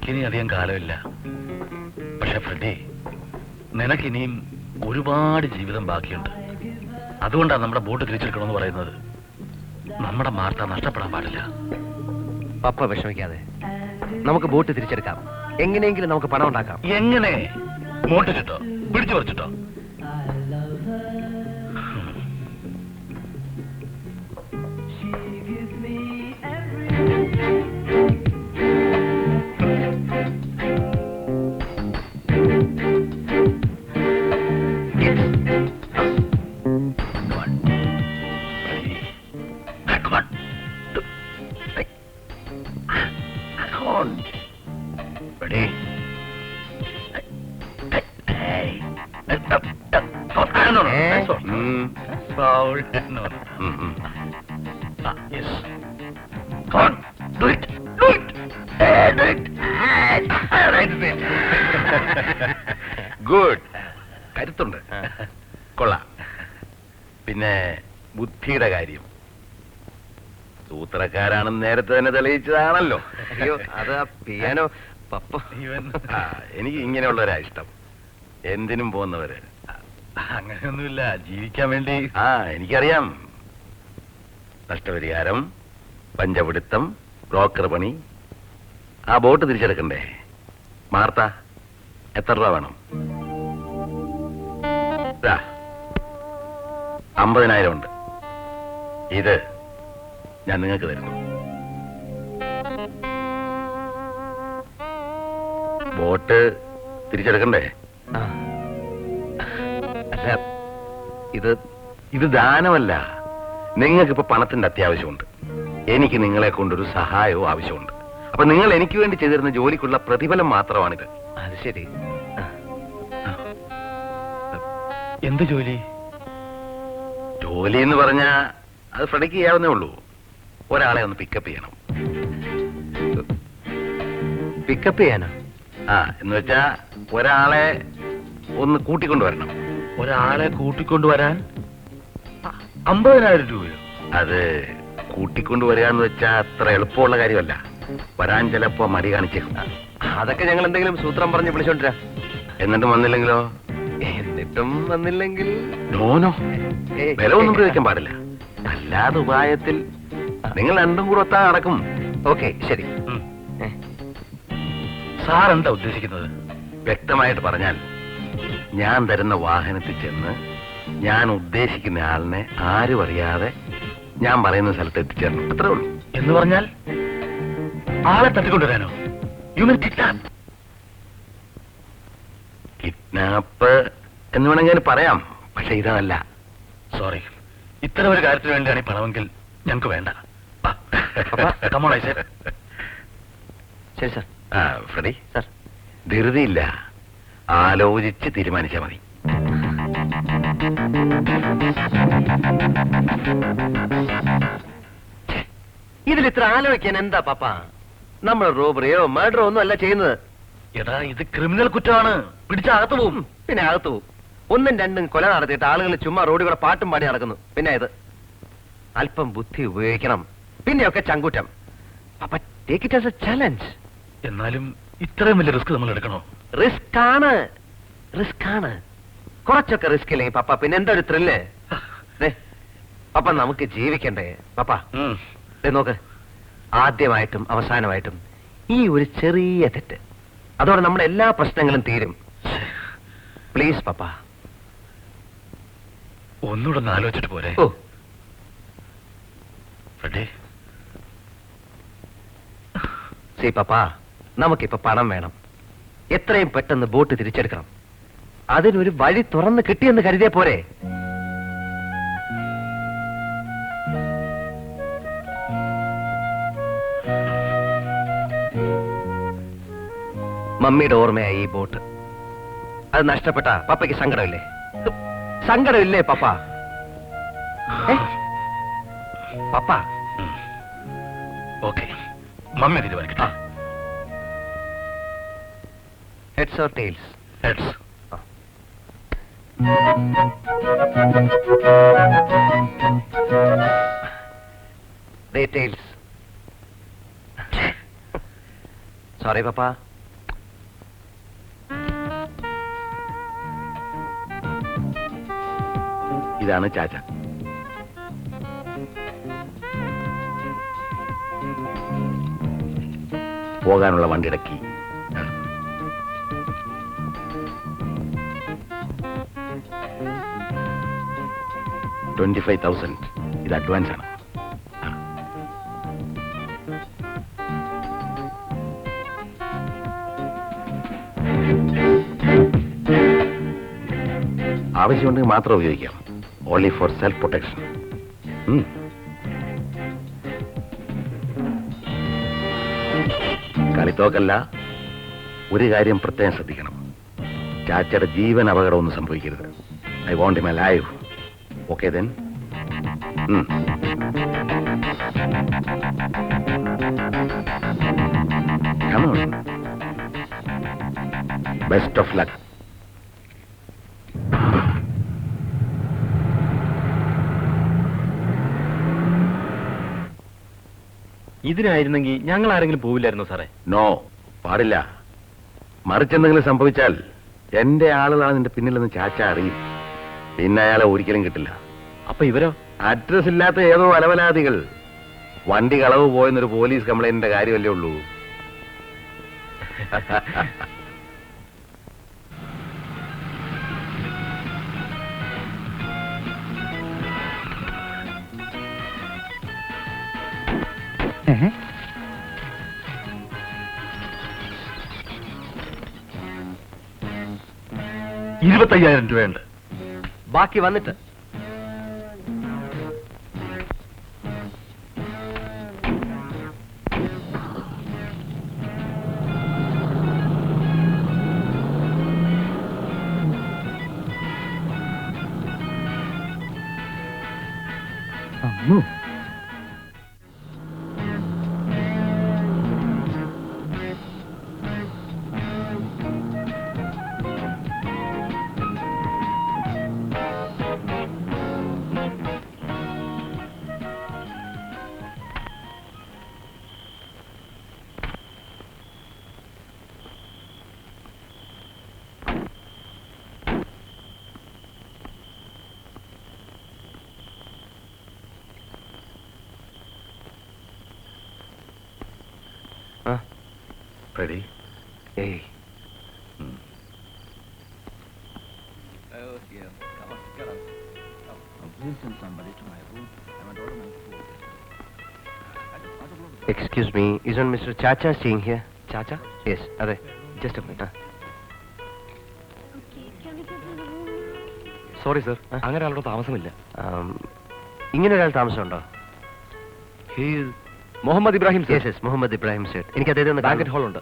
എനിക്കിനി അധികം കാലമില്ല. പക്ഷെ ഫ്രെഡി, നിനക്കിനിയും ഒരുപാട് ജീവിതം ബാക്കിയുണ്ട്. അതുകൊണ്ടാണ് നമ്മുടെ ബോട്ട് തിരിച്ചെടുക്കണമെന്ന് പറയുന്നത്. നമ്മുടെ മാർത്ത നഷ്ടപ്പെടാൻ പാടില്ല. പപ്പ വിഷമിക്കാതെ, നമുക്ക് ബോട്ട് തിരിച്ചെടുക്കാം. എങ്ങനെയെങ്കിലും നമുക്ക് പണം ഉണ്ടാക്കാം. എങ്ങനെ? മോട്ടിച്ചിട്ടോ? പിടിച്ചു പറിച്ചിട്ടോ? ഗുഡ്, കരുത്തുണ്ട്, കൊള്ളാം. പിന്നെ ബുദ്ധിയുടെ കാര്യം സൂത്രക്കാരാണെന്ന് നേരത്തെ തന്നെ തെളിയിച്ചതാണല്ലോ. അയ്യോ, അത് പിയാനോ പപ്പ. എനിക്ക് ഇങ്ങനെയുള്ളവരാ ഇഷ്ടം. എന്തിനും പോകുന്നവര്. അങ്ങനെയൊന്നുമില്ല, ജീവിക്കാൻ വേണ്ടി. എനിക്കറിയാം. നഷ്ടപരിഹാരം, പഞ്ചപിടുത്തം, ബ്രോക്കർ പണി. ആ ബോട്ട് തിരിച്ചെടുക്കണ്ടേ? മാർത്ത, എത്ര രൂപ വേണം? 50,000 ഉണ്ട്. ഇത് ഞാൻ നിങ്ങൾക്ക് തരുന്നു. ബോട്ട് തിരിച്ചെടുക്കണ്ടേ? അല്ല, ഇത് ദാനമല്ല. നിങ്ങൾക്കിപ്പോ പണത്തിന്റെ അത്യാവശ്യമുണ്ട്. എനിക്ക് നിങ്ങളെ കൊണ്ടൊരു സഹായവും ആവശ്യമുണ്ട്. അപ്പൊ നിങ്ങൾ എനിക്ക് വേണ്ടി ചെയ്തിരുന്ന ജോലിക്കുള്ള പ്രതിഫലം മാത്രമാണിത്. അത് ശരി. എന്ത് ജോലി? ജോലി എന്ന് പറഞ്ഞാ അത് ഫ്രെഡിക്ക് ചെയ്യാവുന്നേ ഉള്ളൂ. ഒരാളെ ഒന്ന് പിക്കപ്പ് ചെയ്യണം. പിക്കപ്പ് ചെയ്യാനോ? എന്ന് വെച്ചാ ഒരാളെ ഒന്ന് കൂട്ടിക്കൊണ്ടുവരണം. ഒരാളെ കൂട്ടിക്കൊണ്ടുവരാൻ 50,000 രൂപയോ? അത് കൂട്ടിക്കൊണ്ടുവരികയെന്ന് വെച്ചാ അത്ര എളുപ്പമുള്ള കാര്യമല്ല. വരാൻ ചിലപ്പോ മടി കാണിച്ചേക്കും. അതൊക്കെ ഞങ്ങൾ എന്തെങ്കിലും സൂത്രം പറഞ്ഞ് വിളിച്ചോണ്ടിരാ. എന്നിട്ടും വന്നില്ലെങ്കിലോ? എന്നിട്ടും വന്നില്ലെങ്കിൽ നോനോ, വില ഒന്നും പ്രയോഗിക്കാൻ പാടില്ല. അല്ലാതെ ഉപായത്തിൽ നിങ്ങൾ രണ്ടും കൂടെ ഒത്താ നടക്കും. ഓക്കെ, ശരി. സാർ എന്താ ഉദ്ദേശിക്കുന്നത്? വ്യക്തമായിട്ട് പറഞ്ഞാൽ, ഞാൻ തരുന്ന വാഹനത്തിൽ ചെന്ന് ഞാൻ ഉദ്ദേശിക്കുന്ന ആളിനെ ആരും അറിയാതെ ഞാൻ പറയുന്ന സ്ഥലത്ത് എത്തിച്ചേരണം. അത്രേ ഉള്ളൂ. എന്ന് പറഞ്ഞാൽ ആളെ തട്ടിക്കൊണ്ടുവരാനോ? You mean kidnap? കിഡ്നാപ്പ് എന്ന് വേണമെങ്കിൽ പറയാം. പക്ഷെ ഇതല്ല. സോറി, ഇത്തരം ഒരു കാര്യത്തിന് വേണ്ടിയാണ് ഈ പണമെങ്കിൽ ഞങ്ങൾക്ക് വേണ്ട. ശരി സാർ. ഫ്രെഡി സാർ, ധൃതിയില്ല, ആലോചിച്ച് തീരുമാനിച്ചാൽ മതി. ഇതിൽ ഇത്ര ആലോചിക്കാൻ എന്താ പപ്പ? നമ്മൾ റോബറിയോ മർഡറോ ഒന്നും അല്ല ചെയ്യുന്നത്. എടാ, ഇത് ക്രിമിനൽ കുറ്റമാണ്. പിടിച്ചകത്ത് പോവും. പിന്നെ അകത്ത് പോവും. 1ഉം 2ഉം കൊല നടത്തിയിട്ട് ആളുകൾ ചുമ്മാ റോഡിൽ കൂടെ പാട്ടും പാടി നടക്കുന്നു. പിന്നെ ഇത് അല്പം ബുദ്ധി ഉപയോഗിക്കണം. പിന്നെയൊക്കെ ചങ്കൂറ്റം. Papa, take it as a challenge. എന്നാലും ഇത്രയും വലിയ റിസ്ക് നമ്മൾ എടുക്കണോ? റിസ്ക് ആണ്, റിസ്ക് ആണ്. കുറച്ചൊക്കെ റിസ്ക് ഇല്ലെങ്കിൽ പപ്പ പിന്നെ എന്താ ഒരു ത്രില്ല്? പപ്പ, നമുക്ക് ജീവിക്കണ്ടേ പപ്പ? നോക്ക്, ആദ്യമായിട്ടും അവസാനമായിട്ടും ഈ ഒരു ചെറിയ തെറ്റ്, അതോടെ നമ്മുടെ എല്ലാ പ്രശ്നങ്ങളും തീരും. പ്ലീസ് പപ്പ. ഒന്നുകൂടെ ഒന്ന് ആലോചിച്ചിട്ട് പോരെ? ഓ ഫ്രെഡി, സി പപ്പ, നമുക്കിപ്പോ പണം വേണം. എത്രയും പെട്ടെന്ന് ബോട്ട് തിരിച്ചെടുക്കണം. അതിനൊരു വഴി തുറന്ന് കിട്ടിയെന്ന് കരുതിയ പോരെ? മമ്മിയുടെ ഓർമ്മയായി ഈ ബോട്ട്. അത് നഷ്ടപ്പെട്ട പപ്പയ്ക്ക് സങ്കടമില്ലേ? സങ്കടമില്ലേ പപ്പ? പപ്പ, ഓക്കെ, മമ്മി തീരുമാനിക്കട്ടെ. Heads or tails? Heads. Tails. Sorry papa, ഇതാണ് ചാച്ച. പോകാനുള്ള വണ്ടിയുടെ കീ. 25,000 ഇത് അഡ്വാൻസ് ആണ്. ആവശ്യമുണ്ടെങ്കിൽ മാത്രം ഉപയോഗിക്കാം. Only for self protection. കളിത്തോക്കല്ല. ഒരു കാര്യം പ്രത്യേകം ശ്രദ്ധിക്കണം. ചാച്ചയുടെ ജീവൻ അപകടമൊന്നും സംഭവിക്കരുത്. I want him alive. Okay then. Come on. Best of luck. ഇതിനായിരുന്നെങ്കിൽ ഞങ്ങൾ ആരെങ്കിലും പോവില്ലായിരുന്നു സാറേ. നോ, പാടില്ല. മറിച്ചെന്തെങ്കിലും സംഭവിച്ചാൽ എന്റെ ആളുകളാണ് നിന്റെ പിന്നിലെന്ന് ചാച്ച അറിയും. പിന്നെ അയാളെ ഒരിക്കലും കിട്ടില്ല. അപ്പൊ ഇവരോ? അഡ്രസ് ഇല്ലാത്ത ഏതോ അലവലാദികൾ. വണ്ടി കളവ് പോയെന്നൊരു പോലീസ് കംപ്ലൈന്റിന്റെ കാര്യമല്ലേ ഉള്ളൂ. $25,000 ബാക്കി വന്നിട്ട്. Ready? Hey, excuse me, is on Mister Chacha staying here? Chacha, yes, അതെ. Just a minute. Sorry sir, അങ്ങനെ ആളുടെ താമസമില്ല. ഇങ്ങനെ ഒരാൾ താമസമുണ്ടോ? Muhammad Ibrahim sir. Yes yes, Muhammad Ibrahim Sait. എനിക്ക് അദ്ദേഹം ഒന്ന് ബാങ്കറ്റ് ഹാൾ ഉണ്ട്.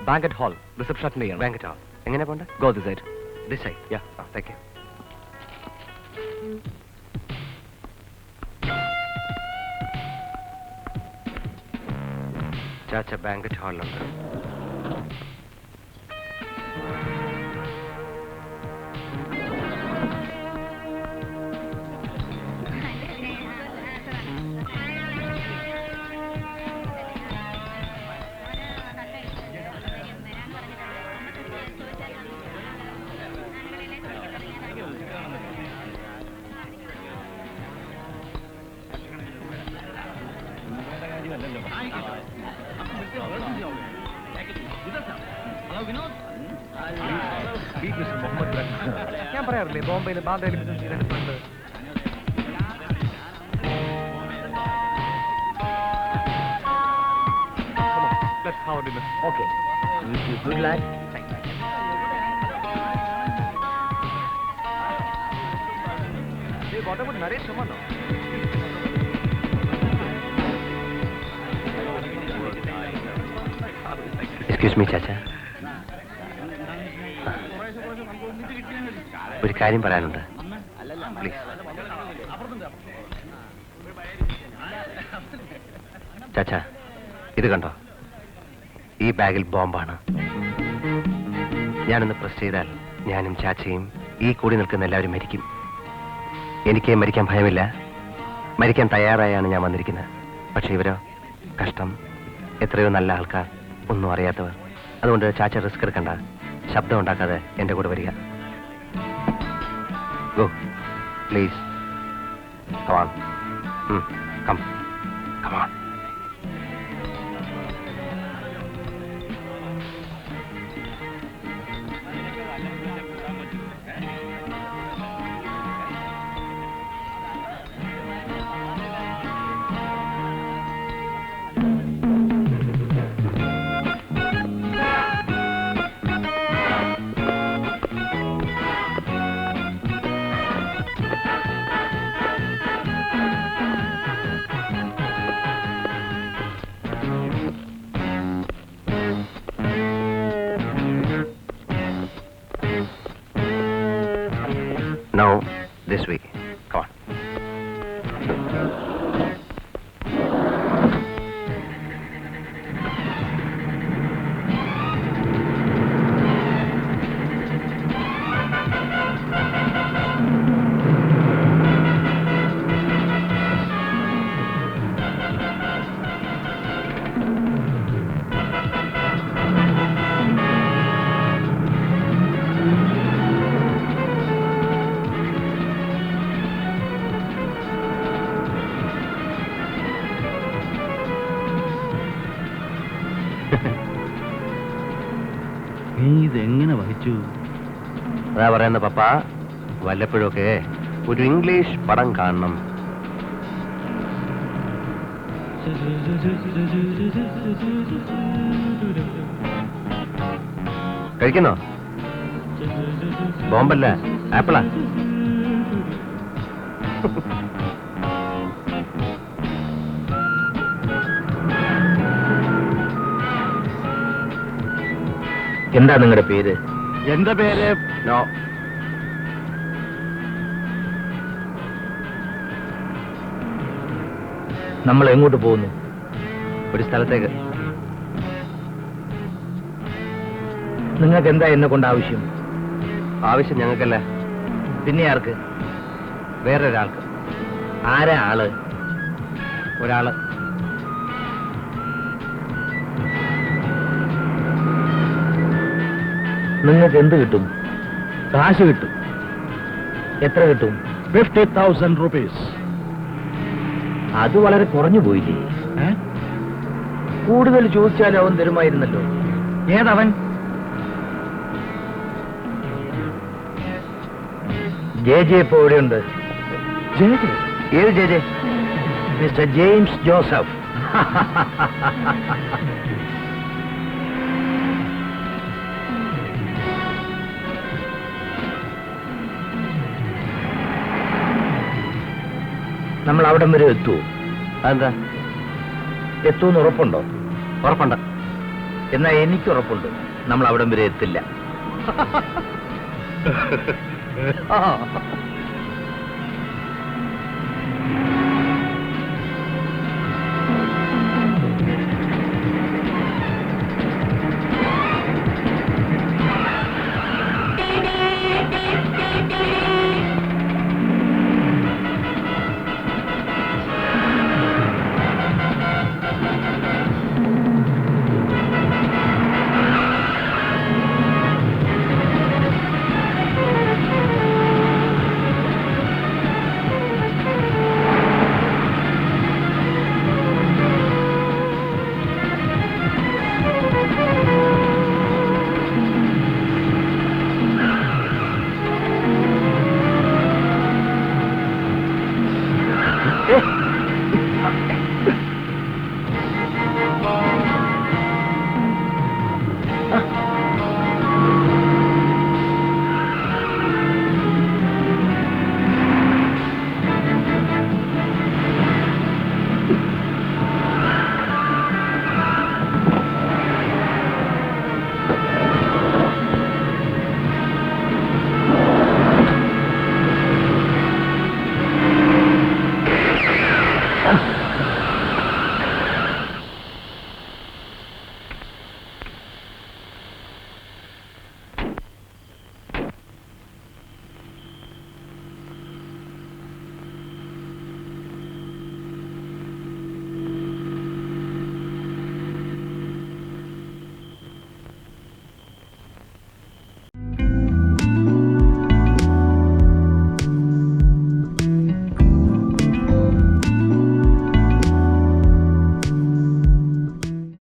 ബാങ്കറ്റ് ഹാൾ റിസപ്ഷൻ അറ്റൻഡ് ചെയ്യണം. ബാങ്കറ്റ് ഹാൾ എങ്ങനെ പോണ്ട? Go this side. This side. Yeah, thank you. Chacha banquet ഹാളിലുണ്ട്. ഞാൻ പറയാറില്ലേ, ബോംബെയിൽ ബാന്ദ്രയിൽ കണ്ടിട്ടുണ്ട്. Okay, good luck. നരേഷ് വന്നോ? എക്സ്ക്യൂസ് മീ ചാച്ച, ഒരു കാര്യം പറയാനുണ്ട്. പ്ലീസ്. ചാച്ച, ഇത് കണ്ടോ? ഈ ബാഗിൽ ബോംബാണ്. ഞാനൊന്ന് പ്രസ് ചെയ്താൽ ഞാനും ചാച്ചയും ഈ കൂടി നിൽക്കുന്ന എല്ലാവരും മരിക്കും. എനിക്ക് മരിക്കാൻ ഭയമില്ല. മരിക്കാൻ തയ്യാറായാണ് ഞാൻ വന്നിരിക്കുന്നത്. പക്ഷെ ഇവരോ? കഷ്ടം. എത്രയോ നല്ല ആൾക്കാർ, ഒന്നും അറിയാത്തവർ. അതുകൊണ്ട് ചാച്ച റിസ്ക് എടുക്കണ്ട. ശബ്ദം ഉണ്ടാക്കാതെ എന്റെ കൂടെ വരിക. Go please. Come on. Come. Come on. Now, this way. Come on. നീ ഇതെങ്ങനെ വഹിച്ചു? അതാ പറയുന്ന പപ്പ, വല്ലപ്പോഴൊക്കെ ഒരു ഇംഗ്ലീഷ് പടം കാണണം. കഴിക്കുന്നോ? ബോംബല്ല, ആപ്പിളാ. എന്താ നിങ്ങളുടെ പേര്? എന്റെ പേര് നോ. നമ്മൾ എങ്ങോട്ട് പോകുന്നു? ഒരു സ്ഥലത്തേക്ക്. നിങ്ങൾക്ക് എന്താ എന്നെ കൊണ്ട് ആവശ്യം? ആവശ്യം ഞങ്ങൾക്കല്ല, പിന്നെ ആർക്ക്? വേറൊരാൾക്ക്. ആരാ ആള്? ഒരാള്. നിങ്ങൾക്ക് എന്ത് കിട്ടും? കാശ് കിട്ടും. എത്ര കിട്ടും? 50,000 rupees. അത് വളരെ കുറഞ്ഞു പോയില്ലേ? കൂടുതൽ ചോദിച്ചാൽ അവൻ തരുമായിരുന്നല്ലോ. ഏതവൻ? ജെ ജെ ഇപ്പോ എവിടെയുണ്ട്? ഏത് J J? Mister James Joseph. നമ്മൾ അവിടം വരെ എത്തുമോ? അതെന്താ? എത്തുമെന്ന് ഉറപ്പുണ്ടോ? ഉറപ്പുണ്ട്. എന്നാ എനിക്ക് ഉറപ്പുണ്ട് നമ്മൾ അവിടം വരെ എത്തില്ല.